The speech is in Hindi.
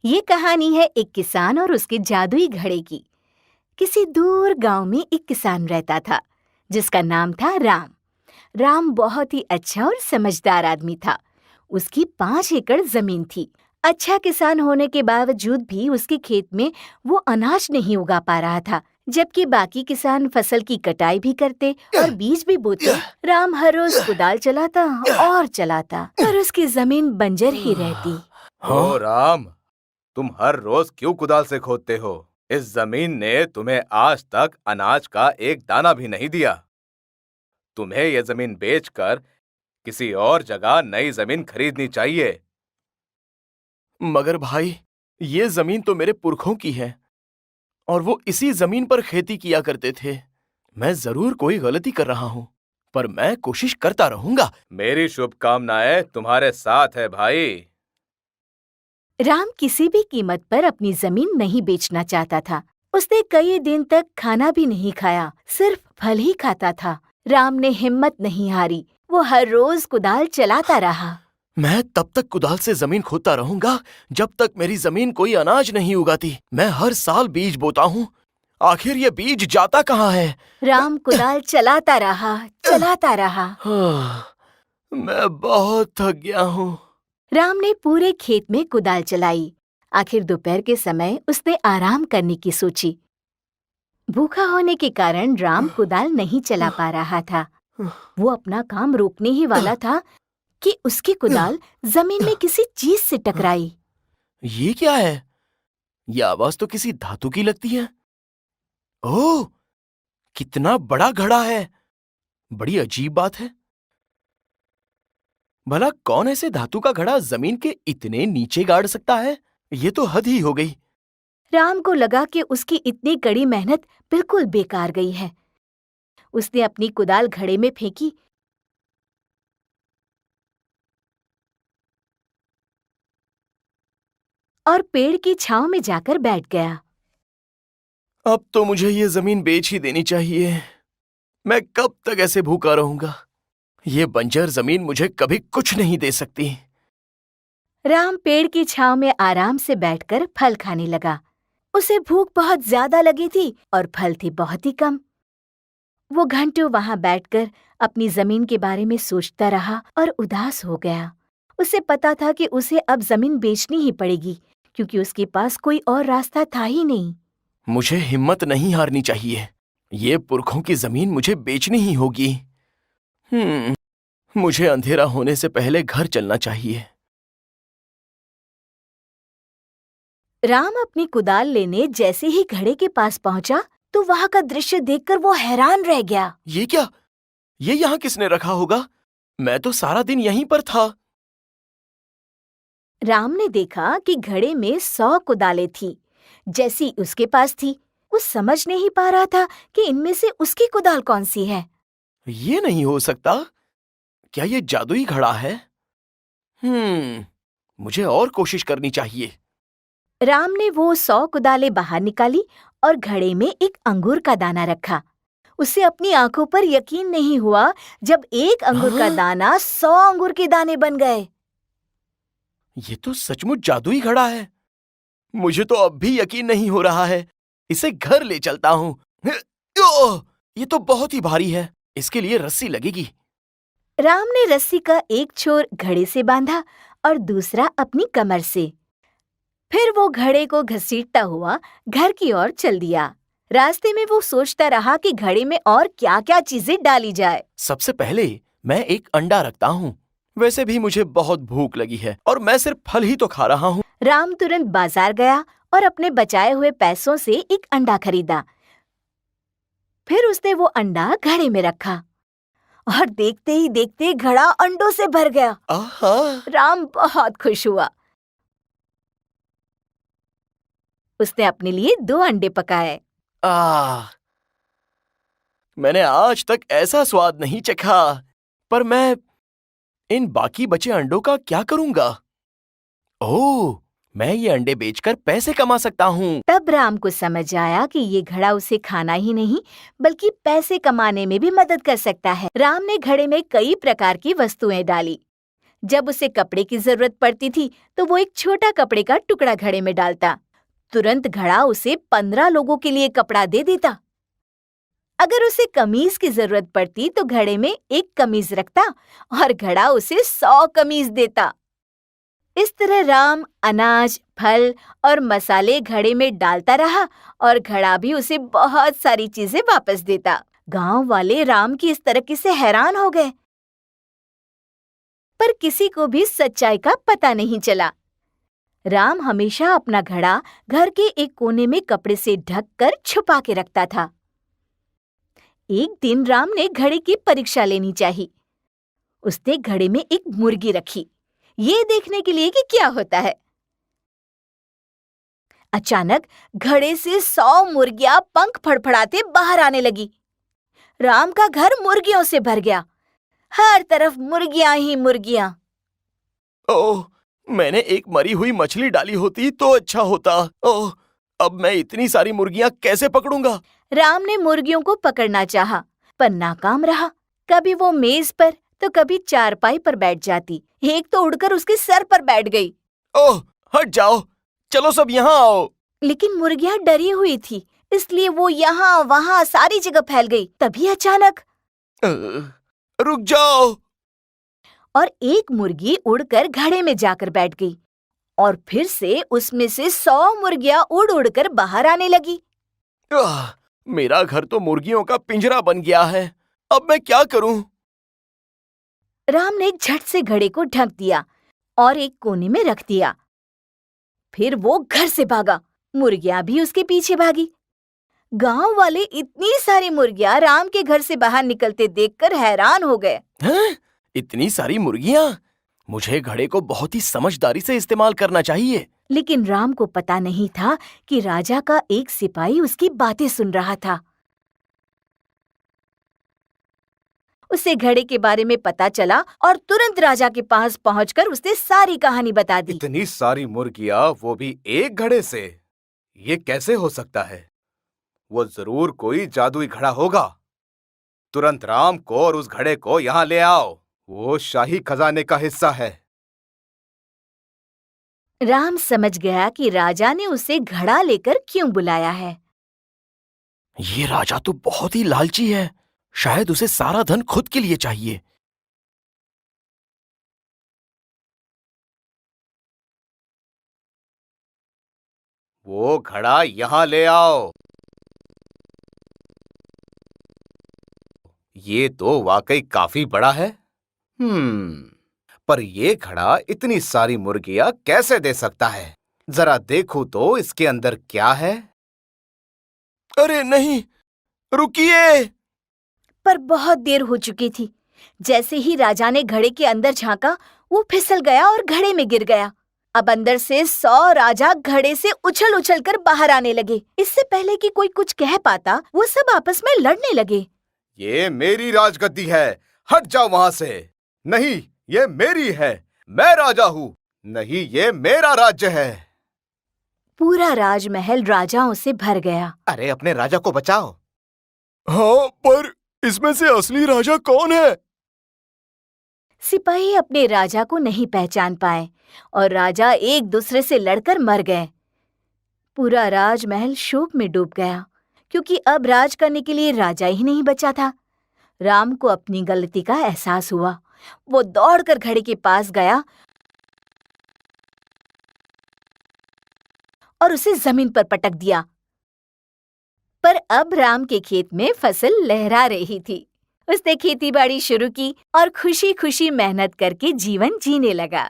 ये कहानी है एक किसान और उसके जादुई घड़े की। किसी दूर गांव में एक किसान रहता था जिसका नाम था राम। राम बहुत ही अच्छा और समझदार आदमी था। उसकी 5 एकड़ जमीन थी। अच्छा किसान होने के बावजूद भी उसके खेत में वो अनाज नहीं उगा पा रहा था। जबकि बाकी किसान फसल की कटाई भी करते और बीज भी बोते, राम हर रोज कुदाल चलाता और चलाता, पर उसकी जमीन बंजर ही रहती। ओ राम, तुम हर रोज क्यों कुदाल से खोदते हो? इस जमीन ने तुम्हें आज तक अनाज का एक दाना भी नहीं दिया। तुम्हें यह जमीन बेचकर किसी और जगह नई जमीन खरीदनी चाहिए। मगर भाई, ये जमीन तो मेरे पुरखों की है और वो इसी जमीन पर खेती किया करते थे। मैं जरूर कोई गलती कर रहा हूँ, पर मैं कोशिश करता रहूंगा। मेरी शुभकामनाएं तुम्हारे साथ है भाई। राम किसी भी कीमत पर अपनी जमीन नहीं बेचना चाहता था। उसने कई दिन तक खाना भी नहीं खाया, सिर्फ फल ही खाता था। राम ने हिम्मत नहीं हारी। वो हर रोज कुदाल चलाता रहा। मैं तब तक कुदाल से जमीन खोदता रहूंगा जब तक मेरी जमीन कोई अनाज नहीं उगाती। मैं हर साल बीज बोता हूँ, आखिर ये बीज जाता कहाँ है? राम कुदाल चलाता रहा, चलाता रहा। मैं बहुत थक गया हूँ। राम ने पूरे खेत में कुदाल चलाई। आखिर दोपहर के समय उसने आराम करने की सोची। भूखा होने के कारण राम कुदाल नहीं चला पा रहा था। वो अपना काम रोकने ही वाला था कि उसकी कुदाल जमीन में किसी चीज से टकराई। ये क्या है? ये आवाज तो किसी धातु की लगती है। ओह, कितना बड़ा घड़ा है! बड़ी अजीब बात है। भला कौन ऐसे धातु का घड़ा जमीन के इतने नीचे गाड़ सकता है? ये तो हद ही हो गई। राम को लगा कि उसकी इतनी कड़ी मेहनत बिल्कुल बेकार गई है। उसने अपनी कुदाल घड़े में फेंकी और पेड़ की छांव में जाकर बैठ गया। अब तो मुझे ये जमीन बेच ही देनी चाहिए। मैं कब तक ऐसे भूखा रहूंगा? ये बंजर जमीन मुझे कभी कुछ नहीं दे सकती। राम पेड़ की छांव में आराम से बैठकर फल खाने लगा। उसे भूख बहुत ज्यादा लगी थी और फल थे बहुत ही कम। वो घंटों वहां बैठकर अपनी जमीन के बारे में सोचता रहा और उदास हो गया। उसे पता था कि उसे अब जमीन बेचनी ही पड़ेगी, क्योंकि उसके पास कोई और रास्ता था ही नहीं। मुझे हिम्मत नहीं हारनी चाहिए। ये पुरखों की जमीन मुझे बेचनी ही होगी। मुझे अंधेरा होने से पहले घर चलना चाहिए। राम अपनी कुदाल लेने जैसे ही घड़े के पास पहुंचा तो वहां का दृश्य देखकर वो हैरान रह गया। ये क्या? ये यहाँ किसने रखा होगा? मैं तो सारा दिन यहीं पर था। राम ने देखा कि घड़े में 100 कुदालें थी, जैसी उसके पास थी। वो समझ नहीं पा रहा था कि इनमें से उसकी कुदाल कौन सी है। ये नहीं हो सकता। क्या ये जादुई घड़ा है? मुझे और कोशिश करनी चाहिए। राम ने वो 100 कुदालें बाहर निकाली और घड़े में एक अंगूर का दाना रखा। उसे अपनी आंखों पर यकीन नहीं हुआ जब एक अंगूर का दाना 100 अंगूर के दाने बन गए। ये तो सचमुच जादुई घड़ा है। मुझे तो अब भी यकीन नहीं हो रहा है। इसे घर ले चलता हूँ। ओह! ये तो बहुत ही भारी है। इसके लिए रस्सी लगेगी। राम ने रस्सी का एक छोर घड़े से बांधा और दूसरा अपनी कमर से। फिर वो घड़े को घसीटता हुआ घर की ओर चल दिया। रास्ते में वो सोचता रहा कि घड़े में और क्या-क्या चीजें डाली जाए। सबसे पहले मैं एक अंडा रखता हूँ। वैसे भी मुझे बहुत भूख लगी है और मैं सिर्फ फल ही तो खा रहा हूँ। राम तुरंत बाजार गया और अपने बचाए हुए पैसों से एक अंडा खरीदा। फिर उसने वो अंडा घड़े में रखा और देखते ही देखते घड़ा अंडों से भर गया। आहा! राम बहुत खुश हुआ। उसने अपने लिए 2 अंडे पकाए। मैंने आज तक ऐसा स्वाद नहीं चखा। पर मैं इन बाकी बचे अंडों का क्या करूंगा? ओह! मैं ये अंडे बेचकर पैसे कमा सकता हूँ। तब राम को समझ आया कि ये घड़ा उसे खाना ही नहीं बल्कि पैसे कमाने में भी मदद कर सकता है। राम ने घड़े में कई प्रकार की वस्तुएं डाली, जब उसे कपड़े की जरूरत पड़ती थी तो वो एक छोटा कपड़े का टुकड़ा घड़े में डालता। तुरंत घड़ा उसे 15 लोगों के लिए कपड़ा दे देता। अगर उसे कमीज की जरूरत पड़ती तो घड़े में एक कमीज रखता और घड़ा उसे 100 कमीज देता। इस तरह राम अनाज, फल और मसाले घड़े में डालता रहा और घड़ा भी उसे बहुत सारी चीजें वापस देता। गांव वाले राम की इस तरक्की से हैरान हो गए, पर किसी को भी सच्चाई का पता नहीं चला। राम हमेशा अपना घड़ा घर के एक कोने में कपड़े से ढककर छुपा के रखता था। एक दिन राम ने घड़े की परीक्षा लेनी चाहिए। उसने घड़े में एक मुर्गी रखी, ये देखने के लिए कि क्या होता है। अचानक घड़े से 100 मुर्गियां पंख फड़फड़ाते बाहर आने लगी। राम का घर मुर्गियों से भर गया, हर तरफ मुर्गियां ही मुर्गियां। ओह, मैंने एक मरी हुई मछली डाली होती तो अच्छा होता। ओह, अब मैं इतनी सारी मुर्गियां कैसे पकड़ूंगा? राम ने मुर्गियों को पकड़ना चाहा, पर नाकाम रहा। कभी वो मेज पर तो कभी चारपाई पर बैठ जाती। एक तो उड़कर उसके सर पर बैठ गई। ओह, हट जाओ, चलो सब यहाँ आओ। लेकिन मुर्गियां डरी हुई थी, इसलिए वो यहाँ वहाँ सारी जगह फैल गई। तभी अचानक रुक जाओ। और एक मुर्गी उड़कर घड़े में जाकर बैठ गई और फिर से उसमें से 100 मुर्गियां उड़ उड़कर बाहर आने लगी। मेरा घर तो मुर्गियों का पिंजरा बन गया है, अब मैं क्या करूं? राम ने झट से घड़े को ढक दिया और एक कोने में रख दिया। फिर वो घर से भागा, मुर्गियां भी उसके पीछे भागी। गांव वाले इतनी सारी मुर्गियां राम के घर से बाहर निकलते देखकर हैरान हो गए। हैं? इतनी सारी मुर्गियां? मुझे घड़े को बहुत ही समझदारी से इस्तेमाल करना चाहिए। लेकिन राम को पता नहीं था कि राजा का एक सिपाही उसकी बातें सुन रहा था। उसे घड़े के बारे में पता चला और तुरंत राजा के पास पहुंचकर उसने सारी कहानी बता दी। इतनी सारी मुर्गियां, वो भी एक घड़े से? ये कैसे हो सकता है? वो जरूर कोई जादुई घड़ा होगा। तुरंत राम को और उस घड़े को यहाँ ले आओ, वो शाही खजाने का हिस्सा है। राम समझ गया कि राजा ने उसे घड़ा लेकर क्यों बुलाया है। ये राजा तो बहुत ही लालची है, शायद उसे सारा धन खुद के लिए चाहिए। वो घड़ा यहाँ ले आओ। ये तो वाकई काफी बड़ा है। पर ये घड़ा इतनी सारी मुर्गियां कैसे दे सकता है? जरा देखूं तो इसके अंदर क्या है। अरे नहीं, रुकिए। पर बहुत देर हो चुकी थी। जैसे ही राजा ने घड़े के अंदर झांका, वो फिसल गया और घड़े में गिर गया। अब अंदर से 100 राजा घड़े से उछल उछल कर बाहर आने लगे। इससे पहले कि कोई कुछ कह पाता, वो सब आपस में लड़ने लगे। ये मेरी राजगद्दी है, हट जाओ वहां से। नहीं, ये मेरी है, मैं राजा हूँ। नहीं, ये मेरा राज्य है। पूरा राजमहल राजाओं से भर गया। अरे अपने राजा को बचाओ। हाँ, पर इसमें से असली राजा कौन है? सिपाही अपने राजा को नहीं पहचान पाए और राजा एक दूसरे से लड़कर मर गए। पूरा राजमहल शोक में डूब गया, क्योंकि अब राज करने के लिए राजा ही नहीं बचा था। राम को अपनी गलती का एहसास हुआ। वो दौड़कर घड़े के पास गया और उसे जमीन पर पटक दिया। पर अब राम के खेत में फसल लहरा रही थी। उसने खेती बाड़ी शुरू की और खुशी खुशी मेहनत करके जीवन जीने लगा।